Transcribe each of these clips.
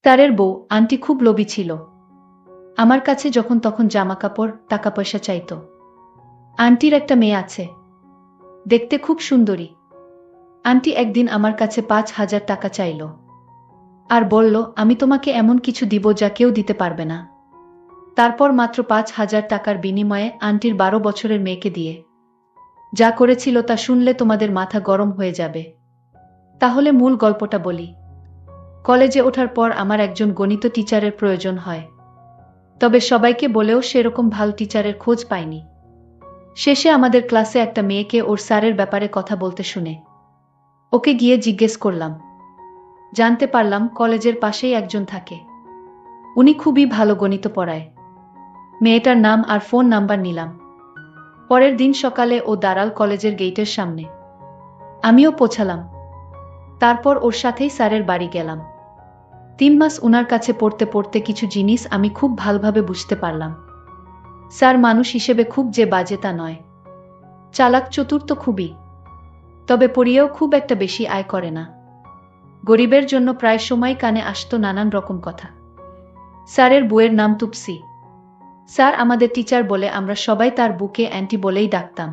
স্যারের বউ আন্টি খুব লোভী ছিল। আমার কাছে যখন তখন জামাকাপড় টাকা পয়সা চাইতো। আন্টির একটা মেয়ে আছে, দেখতে খুব সুন্দরী। আন্টি একদিন আমার কাছে 5,000 টাকা চাইল আর বলল, আমি তোমাকে এমন কিছু দিব যা কেউ দিতে পারবে না। তারপর মাত্র 5,000 টাকার বিনিময়ে আন্টির 12 বছরের মেয়েকে দিয়ে যা করেছিল তা শুনলে তোমাদের মাথা গরম হয়ে যাবে। তাহলে মূল গল্পটা বলি। কলেজে ওঠার পর আমার একজন গণিত টিচারের প্রয়োজন হয়, তবে সবাইকে বলেও সেরকম ভালো টিচারের খোঁজ পাইনি। শেষে আমাদের ক্লাসে একটা মেয়েকে ওর স্যারের ব্যাপারে কথা বলতে শুনে ওকে গিয়ে জিজ্ঞেস করলাম। জানতে পারলাম কলেজের পাশেই একজন থাকে, উনি খুবই ভালো গণিত পড়ায়। মেয়েটার নাম আর ফোন নাম্বার নিলাম। পরের দিন সকালে ও দাঁড়াল কলেজের গেটের সামনে, আমিও পৌঁছালাম। তারপর ওর সাথেই স্যারের বাড়ি গেলাম। 3 মাস উনার কাছে পড়তে পড়তে কিছু জিনিস আমি খুব ভালোভাবে বুঝতে পারলাম। স্যার মানুষ হিসেবে খুব যে বাজে তা নয়, চালাক চতুর তো খুবই, তবে পড়িয়েও খুব একটা বেশি আয় করে না। গরিবের জন্য প্রায় সময় কানে আসতো নানান রকম কথা। স্যারের বউয়ের নাম তুপসি। স্যার আমাদের টিচার বলে আমরা সবাই তার বুকে অ্যান্টি বলেই ডাকতাম।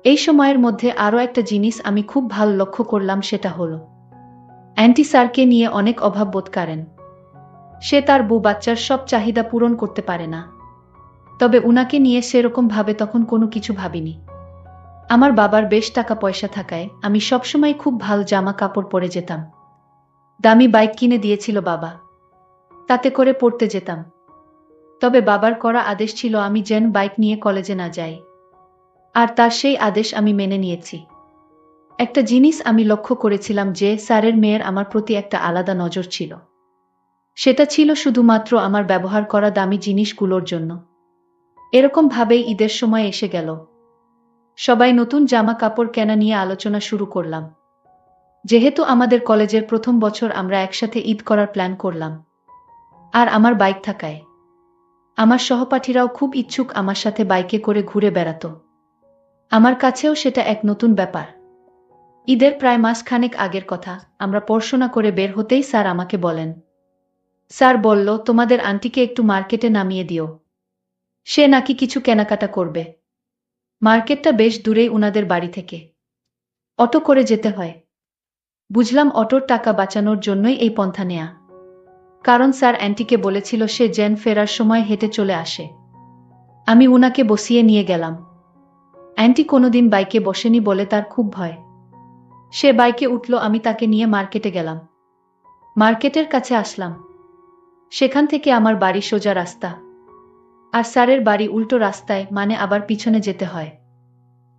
এই সময়ের মধ্যে আরও একটা জিনিস আমি খুব ভালো লক্ষ্য করলাম, সেটা হলো অ্যান্টি স্যারকে নিয়ে অনেক অভাব বোধ করেন। সে তার বউ বাচ্চার সব চাহিদা পূরণ করতে পারে না, তবে উনাকে নিয়ে সেরকম ভাবে তখন কোনো কিছু ভাবিনি। আমার বাবার বেশ টাকা পয়সা থাকায় আমি সবসময় খুব ভালো জামা কাপড় পরে যেতাম। দামি বাইক কিনে দিয়েছিল বাবা, তাতে করে পড়তে যেতাম। তবে বাবার করা আদেশ ছিল আমি যেন বাইক নিয়ে কলেজে না যাই, আর তার সেই আদেশ আমি মেনে নিয়েছি। একটা জিনিস আমি লক্ষ্য করেছিলাম যে স্যারের মেয়ের আমার প্রতি একটা আলাদা নজর ছিল। সেটা ছিল শুধুমাত্র আমার ব্যবহার করা দামি জিনিসগুলোর জন্য। এরকম ভাবেই ঈদের সময় এসে গেল। সবাই নতুন জামা কাপড় কেনা নিয়ে আলোচনা শুরু করলাম। যেহেতু আমাদের কলেজের প্রথম বছর আমরা একসাথে ঈদ করার প্ল্যান করলাম, আর আমার বাইক থাকায় আমার সহপাঠীরাও খুব ইচ্ছুক আমার সাথে বাইকে করে ঘুরে বেড়াতো। আমার কাছেও সেটা এক নতুন ব্যাপার। ঈদের প্রায় মাসখানেক আগের কথা, আমরা পড়াশোনা করে বের হতেই স্যার আমাকে বলেন। স্যার বলল, তোমাদের আন্টিকে একটু মার্কেটে নামিয়ে দিও, সে নাকি কিছু কেনাকাটা করবে। মার্কেটটা বেশ দূরেই উনাদের বাড়ি থেকে, অটো করে যেতে হয়। বুঝলাম অটোর টাকা বাঁচানোর জন্যই এই পন্থা নেয়া, কারণ স্যার অ্যান্টিকে বলেছিল সে যেন ফেরার সময় হেঁটে চলে আসে। আমি উনাকে বসিয়ে নিয়ে গেলাম। অ্যান্টি কোনোদিন বাইকে বসেনি বলে তার খুব ভয়। সে বাইকে উঠল, আমি তাকে নিয়ে মার্কেটে গেলাম। মার্কেটের কাছে আসলাম, সেখান থেকে আমার বাড়ি সোজা রাস্তা, আর স্যারের বাড়ি উল্টো রাস্তায়, মানে আবার পিছনে যেতে হয়।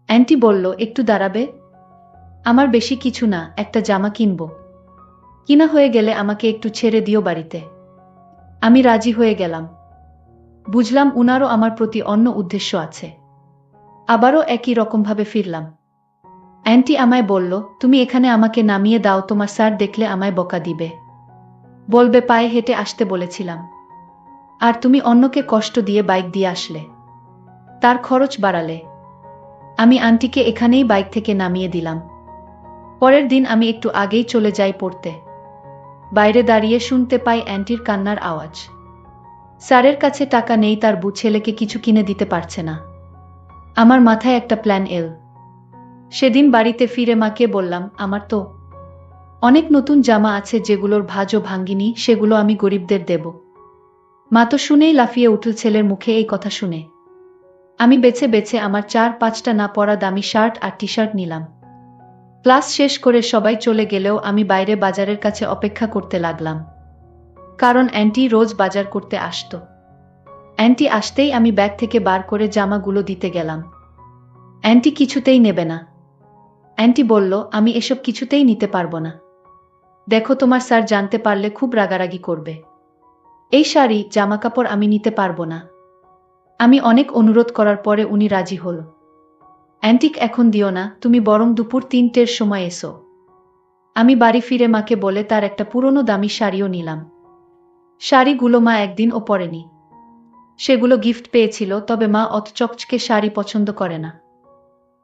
অ্যান্টি বলল, একটু দাঁড়াবে? আমার বেশি কিছু না, একটা জামা কিনব, কিনা হয়ে গেলে আমাকে একটু ছেড়ে দিও বাড়িতে। আমি রাজি হয়ে গেলাম। বুঝলাম উনারও আমার প্রতি অন্য উদ্দেশ্য আছে। আবারও একই রকমভাবে ফিরলাম। অ্যান্টি আমায় বলল, তুমি এখানে আমাকে নামিয়ে দাও, তোমার স্যার দেখলে আমায় বকা দিবে, বলবে পায়ে হেঁটে আসতে বলেছিলাম, আর তুমি অন্যকে কষ্ট দিয়ে বাইক দিয়ে আসলে, তার খরচ বাড়ালে। আমি আন্টিকে এখানেই বাইক থেকে নামিয়ে দিলাম। পরের দিন আমি একটু আগেই চলে যাই পড়তে। বাইরে দাঁড়িয়ে শুনতে পাই অ্যান্টির কান্নার আওয়াজ। স্যারের কাছে টাকা নেই, তার বউ ছেলেকে কিছু কিনে দিতে পারছে না। আমার মাথায় একটা প্ল্যান এল। সেদিন বাড়িতে ফিরে মাকে বললাম, আমার তো অনেক নতুন জামা আছে যেগুলোর ভাঁজও ভাঙ্গিনি, সেগুলো আমি গরিবদের দেব। মা তো শুনেই লাফিয়ে উঠল ছেলের মুখে এই কথা শুনে। আমি বেছে বেছে আমার 4-5টা না পরা দামি শার্ট আর টি শার্ট নিলাম। ক্লাস শেষ করে সবাই চলে গেলেও আমি বাইরে বাজারের কাছে অপেক্ষা করতে লাগলাম, কারণ অ্যান্টি রোজ বাজার করতে আসতো। অ্যান্টি আসতেই আমি ব্যাগ থেকে বার করে জামাগুলো দিতে গেলাম। অ্যান্টি কিছুতেই নেবে না। অ্যান্টি বলল, আমি এসব কিছুতেই নিতে পারবো না। দেখো, তোমার স্যার জানতে পারলে খুব রাগারাগি করবে। এই শাড়ি জামাকাপড় আমি নিতে পারবো না। আমি অনেক অনুরোধ করার পরে উনি রাজি হল। অ্যান্টিক এখন দিও না, তুমি বরং দুপুর 3টের সময় এসো। আমি বাড়ি ফিরে মাকে বলে তার একটা পুরনো দামি শাড়িও নিলাম। শাড়িগুলো মা একদিনও পরেনি, সেগুলো গিফট পেয়েছিল, তবে মা অত চকচকে শাড়ি পছন্দ করে না।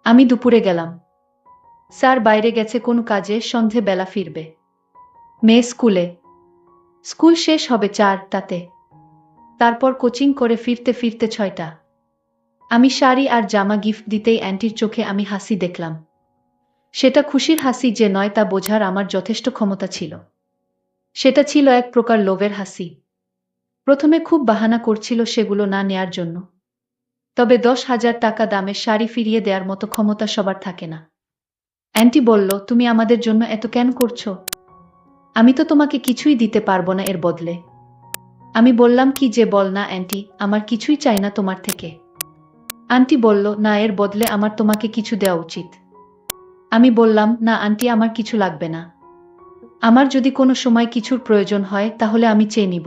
আমি দুপুরে গেলাম। স্যার বাইরে গেছে কোনো কাজে, সন্ধে বেলা ফিরবে। মেয়ে স্কুলে। স্কুল শেষ হবে 4টাতে। তারপর কোচিং করে ফিরতে ফিরতে 6টা। আমি শাড়ি আর জামা গিফট দিতেই অ্যান্টির চোখে আমি হাসি দেখলাম। সেটা খুশির হাসি যে নয় তা বোঝার আমার যথেষ্ট ক্ষমতা ছিল। সেটা ছিল এক প্রকার লোভের হাসি। প্রথমে খুব বাহানা করছিল সেগুলো না নেয়ার জন্য। তবে 10,000 টাকা দামের শাড়ি ফিরিয়ে দেওয়ার মতো ক্ষমতা সবার থাকে না। অ্যান্টি বলল, তুমি আমাদের জন্য এত কেন করছো? আমি তো তোমাকে কিছুই দিতে পারবো না এর বদলে। আমি বললাম, কি যে বল না অ্যান্টি, আমার কিছুই চাই না তোমার থেকে। আন্টি বলল, না, এর বদলে আমার তোমাকে কিছু দেওয়া উচিত। আমি বললাম, না আন্টি, আমার কিছু লাগবে না। আমার যদি কোনো সময় কিছুর প্রয়োজন হয় তাহলে আমি চেয়ে নিব।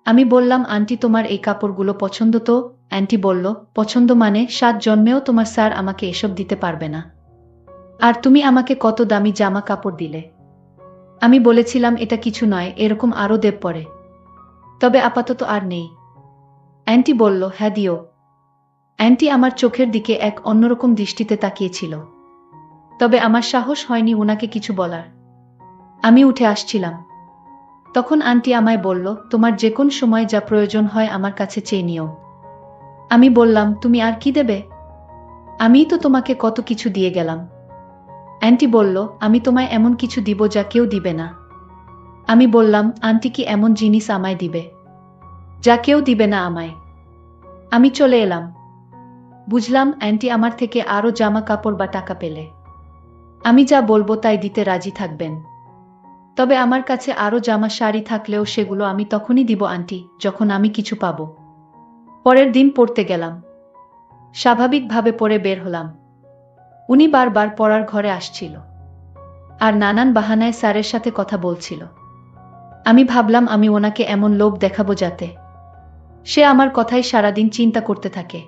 আমি বললাম, আন্টি তোমার এই কাপড়গুলো পছন্দ তো? অ্যান্টি বলল, পছন্দ মানে 7 জন্মেও তোমার স্যার আমাকে এসব দিতে পারবে না। আর তুমি আমাকে কত দামি জামা কাপড় দিলে। আমি বলেছিলাম এটা কিছু নয়, এরকম আরও দেব পরে। তবে আপাতত আর নেই। অ্যান্টি বলল, হ্যাঁ দিও। অ্যান্টি আমার চোখের দিকে এক অন্যরকম দৃষ্টিতে তাকিয়েছিল। তবে আমার সাহস হয়নি উনাকে কিছু বলার। আমি উঠে আসছিলাম। তখন আন্টি আমায় বলল, তোমার যে কোন সময় যা প্রয়োজন হয় আমার কাছে চেয়ে নিও। আমি বললাম, তুমি আর কি দেবে? আমিই তো তোমাকে কত কিছু দিয়ে গেলাম। অ্যান্টি বলল, আমি তোমায় এমন কিছু দিব যা কেউ দিবে না। আমি বললাম, আন্টি কি এমন জিনিস আমায় দিবে যা কেউ দিবে না আমায়? আমি চলে এলাম। বুঝলাম অ্যান্টি আমার থেকে আরও জামা কাপড় বা টাকা পেলে আমি যা বলবো তাই দিতে রাজি থাকবেন। তবে আমার কাছে আরও জামা শাড়ি থাকলেও সেগুলো আমি তখনই দিব আন্টি, যখন আমি কিছু পাবো। পরের দিন পড়তে গেলাম। স্বাভাবিকভাবে পড়ে বের হলাম। উনি বারবার পড়ার ঘরে আসছিল আর নানান বাহানায় স্যারের সাথে কথা বলছিল। আমি ভাবলাম আমি ওনাকে এমন লোভ দেখাবো যাতে সে আমার কথাই সারাদিন চিন্তা করতে থাকে,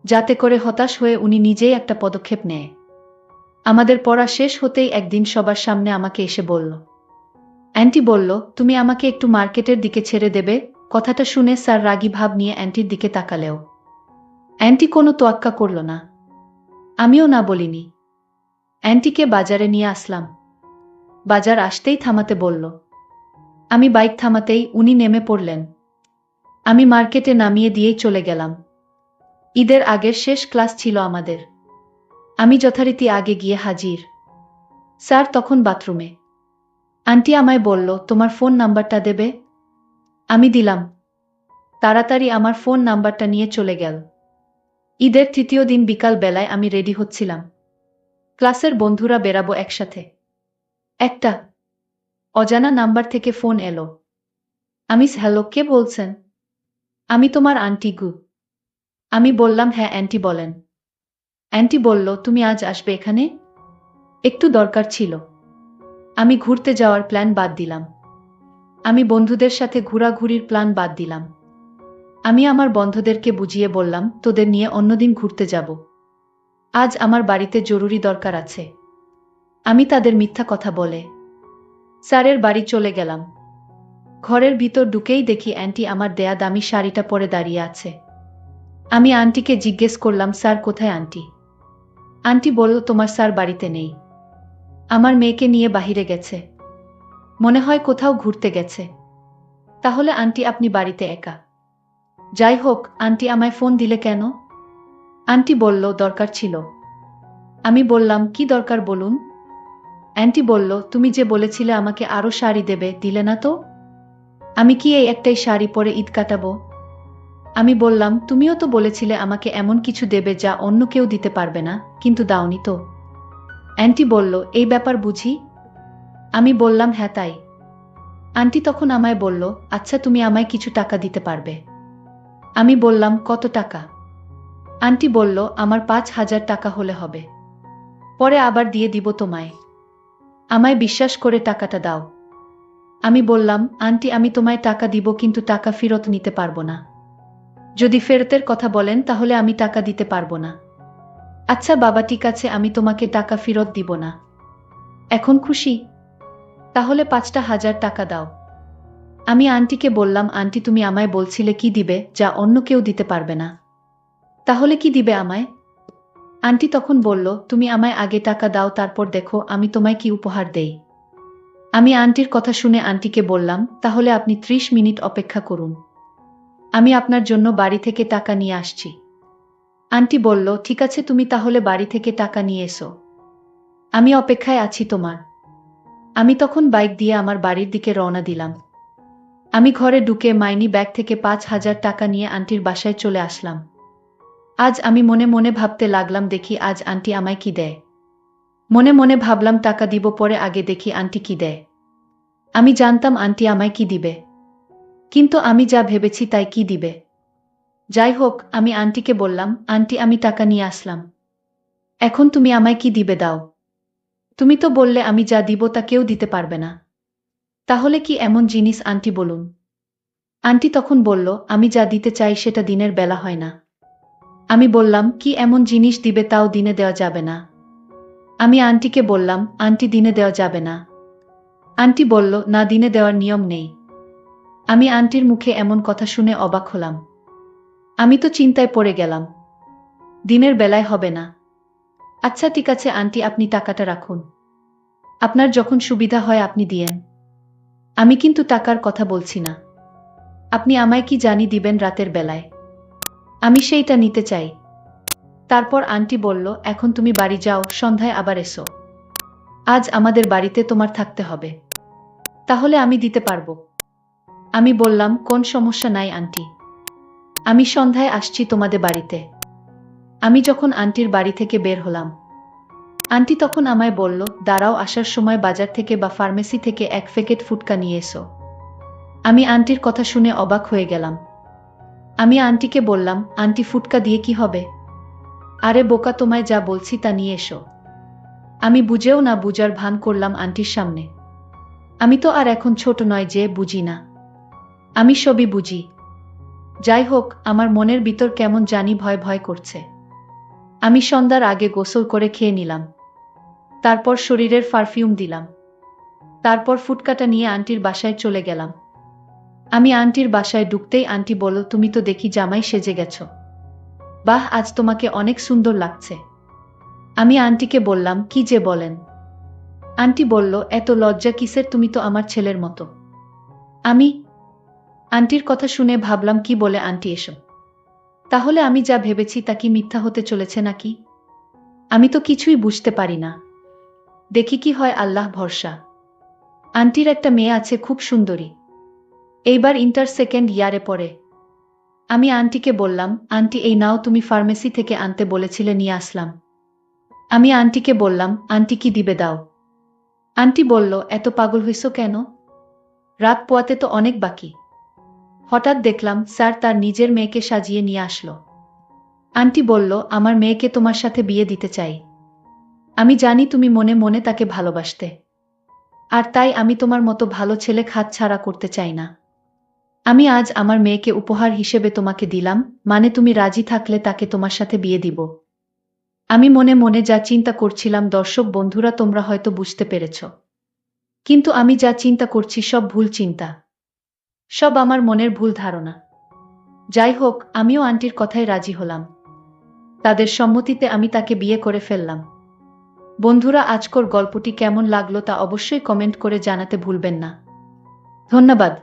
যাতে করে হতাশ হয়ে উনি নিজেই একটা পদক্ষেপ নেয়। আমাদের পড়া শেষ হতেই একদিন সবার সামনে আমাকে এসে বলল, অ্যান্টি বলল, তুমি আমাকে একটু মার্কেটের দিকে ছেড়ে দেবে? কথাটা শুনে স্যার রাগী ভাব নিয়ে অ্যান্টির দিকে তাকালেও অ্যান্টি কোনো তোয়াক্কা করল না। আমিও না বলিনি। অ্যান্টিকে বাজারে নিয়ে আসলাম। বাজার আসতেই থামাতে বলল। আমি বাইক থামাতেই উনি নেমে পড়লেন। আমি মার্কেটে নামিয়ে দিয়েই চলে গেলাম। ঈদের আগের শেষ ক্লাস ছিল আমাদের। আমি যথারীতি আগে গিয়ে হাজির। স্যার তখন বাথরুমে। আন্টি আমায় বলল, তোমার ফোন নাম্বারটা দেবে? আমি দিলাম। তাড়াতাড়ি আমার ফোন নাম্বারটা নিয়ে চলে গেল। ঈদের 3য় দিন বিকাল বেলায় আমি রেডি হচ্ছিলাম। ক্লাসের বন্ধুরা বেরাবো একসাথে। একটা অজানা নাম্বার থেকে ফোন এলো। আমি, হ্যালো, কে বলছেন? আমি তোমার আন্টি গু। আমি বললাম, হ্যাঁ অ্যান্টি বলেন। অ্যান্টি বলল, তুমি আজ আসবে এখানে? একটু দরকার ছিল। আমি ঘুরতে যাওয়ার প্ল্যান বাদ দিলাম। আমি বন্ধুদের সাথে ঘোরাঘুরির প্ল্যান বাদ দিলাম। আমি আমার বন্ধুদেরকে বুঝিয়ে বললাম, তোদের নিয়ে অন্যদিন ঘুরতে যাব। আজ আমার বাড়িতে জরুরি দরকার আছে। আমি তাদের মিথ্যা কথা বলে স্যারের বাড়ি চলে গেলাম। ঘরের ভিতর ঢুকেই দেখি অ্যান্টি আমার দেয়া দামি শাড়িটা পরে দাঁড়িয়ে আছে। আমি আন্টিকে জিজ্ঞেস করলাম, স্যার কোথায় আন্টি? আন্টি বলল, তোমার স্যার বাড়িতে নেই। আমার মেয়েকে নিয়ে বাহিরে গেছে। মনে হয় কোথাও ঘুরতে গেছে। তাহলে আন্টি আপনি বাড়িতে একা? যাই হোক, আন্টি আমায় ফোন দিলে কেন? আন্টি বলল, দরকার ছিল। আমি বললাম, কি দরকার বলুন? অ্যান্টি বলল, তুমি যে বলেছিলে আমাকে আরও শাড়ি দেবে, দিলে না তো? আমি কি এই একটাই শাড়ি পরে ঈদ কাটাবো? আমি বললাম, তুমিও তো বলেছিলে আমাকে এমন কিছু দেবে যা অন্য কেউ দিতে পারবে না, কিন্তু দাওনি তো। অ্যান্টি বলল, এই ব্যাপার বুঝি? আমি বললাম, হ্যাঁ তাই। আন্টি তখন আমায় বলল, আচ্ছা তুমি আমায় কিছু টাকা দিতে পারবে? আমি বললাম, কত টাকা? আন্টি বলল, আমার 5,000 টাকা হলে হবে। পরে আবার দিয়ে দিব তোমায়। আমায় বিশ্বাস করে টাকাটা দাও। আমি বললাম, আন্টি আমি তোমায় টাকা দিব, কিন্তু টাকা ফেরত নিতে পারবো না। যদি ফেরতের কথা বলেন তাহলে আমি টাকা দিতে পারবো না। আচ্ছা বাবা, ঠিক আছে, আমি তোমাকে টাকা ফেরত দিব না। এখন খুশি? তাহলে 5,000 টাকা দাও। আমি আন্টিকে বললাম, আন্টি তুমি আমায় বলছিলে কি দিবে যা অন্য কেউ দিতে পারবে না। তাহলে কি দিবে আমায়? আন্টি তখন বলল, তুমি আমায় আগে টাকা দাও, তারপর দেখো আমি তোমায় কি উপহার দেই। আমি আন্টির কথা শুনে আন্টিকে বললাম, তাহলে আপনি 30 মিনিট অপেক্ষা করুন, আমি আপনার জন্য বাড়ি থেকে টাকা নিয়ে আসছি। আন্টি বলল, ঠিক আছে, তুমি তাহলে বাড়ি থেকে টাকা নিয়ে এসো, আমি অপেক্ষায় আছি তোমার। আমি তখন বাইক দিয়ে আমার বাড়ির দিকে রওনা দিলাম। আমি ঘরে ঢুকে মাইনি ব্যাগ থেকে 5,000 টাকা নিয়ে আন্টির বাসায় চলে আসলাম। আজ আমি মনে মনে ভাবতে লাগলাম, দেখি আজ আন্টি আমায় কি দেয়। মনে মনে ভাবলাম টাকা দিব পরে, আগে দেখি আন্টি কি দেয়। আমি জানতাম আন্টি আমায় কি দিবে, কিন্তু আমি যা ভেবেছি তাই কি দিবে। যাই হোক, আমি আন্টিকে বললাম, আন্টি আমি টাকা নিয়ে আসলাম, এখন তুমি আমায় কি দিবে দাও। তুমি তো বললে আমি যা দিব তা কেউ দিতে পারবে না, তাহলে কি এমন জিনিস আন্টি বলুন। আন্টি তখন বলল, আমি যা দিতে চাই সেটা দিনের বেলা হয় না। আমি বললাম, কি এমন জিনিস দিবে তাও দিনে দেওয়া যাবে না। আমি আন্টিকে বললাম, আন্টি দিনে দেওয়া যাবে না। আন্টি বলল, না, দিনে দেওয়ার নিয়ম নেই। আমি আন্টির মুখে এমন কথা শুনে অবাক হলাম। আমি তো চিন্তায় পড়ে গেলাম, দিনের বেলায় হবে না। আচ্ছা ঠিক আছে আন্টি, আপনি টাকাটা রাখুন, আপনার যখন সুবিধা হয় আপনি দিয়েন, আমি কিন্তু টাকার কথা বলছি না। আপনি আমায় কি জানি দিবেন রাতের বেলায়, আমি সেইটা নিতে চাই। তারপর আন্টি বলল, এখন তুমি বাড়ি যাও, সন্ধ্যায় আবার এসো, আজ আমাদের বাড়িতে তোমার থাকতে হবে, তাহলে আমি দিতে পারবো। আমি বললাম, কোন সমস্যা নাই আন্টি, আমি সন্ধ্যায় আসছি তোমাদের বাড়িতে। আমি যখন আন্টির বাড়ি থেকে বের হলাম, আন্টি তখন আমায় বলল, দাঁড়াও, আসার সময় বাজার থেকে বা ফার্মেসি থেকে 1 প্যাকেট ফুটকা নিয়ে এসো। আমি আন্টির কথা শুনে অবাক হয়ে গেলাম। আমি আন্টিকে বললাম, আন্টি ফুটকা দিয়ে কি হবে? আরে বোকা, তোমায় যা বলছি তা নিয়ে এসো। আমি বুঝেও না বুঝার ভান করলাম আন্টির সামনে। আমি তো আর এখন ছোট নয় যে বুঝি না, আমি সবই বুঝি। যাই হোক, আমার মনের ভিতর কেমন জানি ভয় ভয় করছে। আমি সন্ধ্যার আগে গোসল করে খেয়ে নিলাম, তারপর শরীরের পারফিউম দিলাম, তারপর ফুটকাটা নিয়ে আন্টির বাসায় চলে গেলাম। আমি আন্টির বাসায় ঢুকতেই আন্টি বলল, তুমি তো দেখি জামাই সেজে গেছো, বাহ, আজ তোমাকে অনেক সুন্দর লাগছে। আমি আন্টিকে বললাম, কি যে বলেন। আন্টি বলল, এত লজ্জা কিসের, তুমি তো আমার ছেলের মতো। আমি আন্টির কথা শুনে ভাবলাম, কি বলে আন্টি এসব? তাহলে আমি যা ভেবেছি তা কি মিথ্যা হতে চলেছে নাকি? আমি তো কিছুই বুঝতে পারি না। দেখি কি হয়, আল্লাহ ভরসা। আন্টির একটা মেয়ে আছে, খুব সুন্দরী, এইবার ইন্টার সেকেন্ড ইয়ারে পড়ে। আমি আন্টিকে বললাম, আন্টি এই নাও, তুমি ফার্মেসি থেকে আনতে বলেছিলে, নিয়ে আসলাম। আমি আন্টিকে বললাম, আন্টি কি দিবে দাও। আন্টি বলল, এত পাগল হইছো কেন, রাত পোয়াতে তো অনেক বাকি। হঠাৎ দেখলাম স্যার তার নিজের মেয়েকে সাজিয়ে নিয়ে আসলো। আন্টি বলল, আমার মেয়েকে তোমার সাথে বিয়ে দিতে চাই। আমি জানি তুমি মনে মনে তাকে ভালোবাসতে, আর তাই আমি তোমার মতো ভালো ছেলে হাতছাড়া করতে চাই না। আমি আজ আমার মেয়েকে উপহার হিসেবে তোমাকে দিলাম, মানে তুমি রাজি থাকলে তাকে তোমার সাথে বিয়ে দিব। আমি মনে মনে যা চিন্তা করছিলাম, দর্শক বন্ধুরা তোমরা হয়তো বুঝতে পেরেছ, কিন্তু আমি যা চিন্তা করছি সব ভুল চিন্তা, সব আমার মনের ভুল ধারণা। যাই হোক, আমিও আন্টির কথায় রাজি হলাম, তাদের সম্মতিতে আমি তাকে বিয়ে করে ফেললাম। বন্ধুরা, আজকের গল্পটি কেমন লাগলো তা অবশ্যই কমেন্ট করে জানাতে ভুলবেন না। ধন্যবাদ।